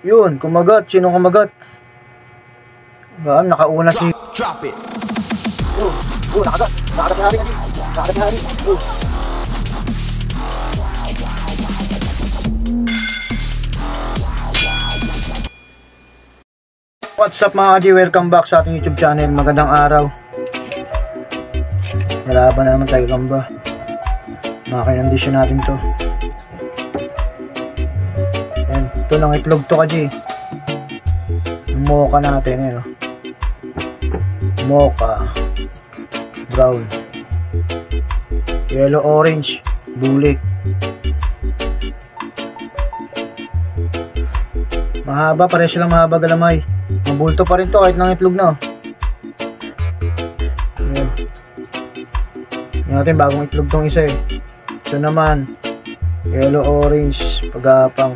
Yun, kumagat. Sino kumagat? Nakauna si... Drop it. Nakagat. Nakagat si Hari. Nakagat si Hari. What's up mga kaji? Welcome back sa ating YouTube channel. Magandang araw. Nalaban na naman tayo gamba. Makinandisyon natin to. Yan. Ito lang itlog to kaji. Mocha natin eh, no? Mocha brown, yellow orange, bulik. Mahaba, pareho silang mahaba galamay. Mabulto pa rin to kahit nang itlog na. Ayan. Yan natin bagong itlog tong isa eh. Ito naman yellow orange, pagapang.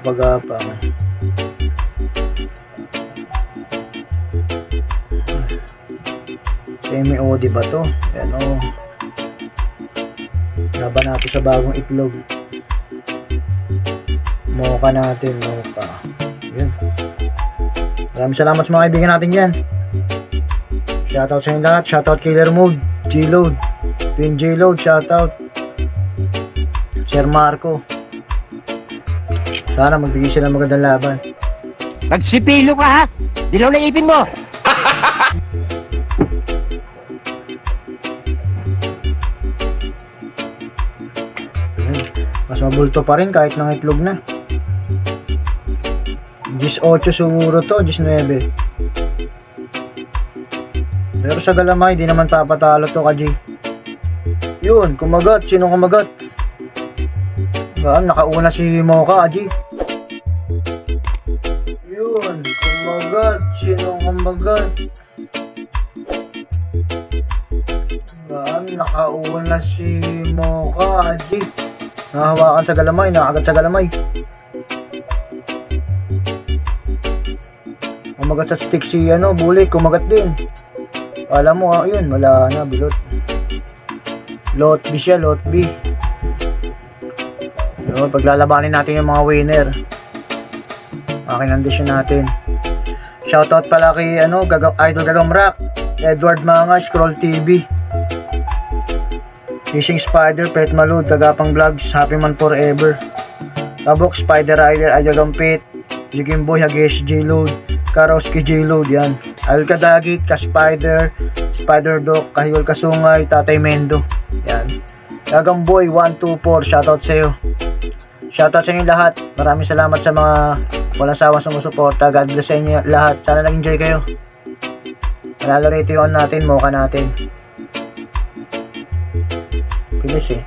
Semi-OD ba to? Ayan o. Laban natin sa bagong itlog. Mocha natin. Mocha. Ayan. Maraming salamat sa mga kaibigan natin dyan. Shoutout sa inyo lahat. Shoutout Killer Mode, G-Load, Twin J-Load. Shoutout Sir Marco. Sana magbigay sila magandang laban. Nagsipilo ka ha? Dilaw na ipin mo. Mas mabulto pa rin kahit nang itlog na. 18 siguro to, 19. Pero sa galamay, di naman papatalo to kaji. Yun, kumagat. Sino kumagat? Nakauna si Mocha kaji. Yun, kumagat. Sino kumagat? Nakauna si Mocha kaji. Nahawakan sa galamay, nakagat sa galamay. Kumagat sa stick si bulik, kumagat din. Alam mo yun, wala na, bilot. Lot B siya, lot B. Yun, paglalabanin natin yung mga winner. Makinandisyon natin. Shoutout pala kay Idol Gagamrak, Edward Manga, Scroll TV, Fishing Spider, Pet Malud, Gagapang Vlogs, Happy Man Forever, Kabok, Spider Rider, Ayagampit, Jigimboy, Hagesh J-Load, Karowski J-Load, yan. Alkadagit, Ka-Spider, Spider Doc, Kahigol Kasungay, Tatay Mendo, yan. Gagamboy 124, shoutout sa iyo. Shoutout sa inyo lahat. Maraming salamat sa mga walang sawang sumusuporta. God bless sa inyo lahat. Sana nag-enjoy kayo. Malalaro ito yung natin, Mocha natin. Bilis eh.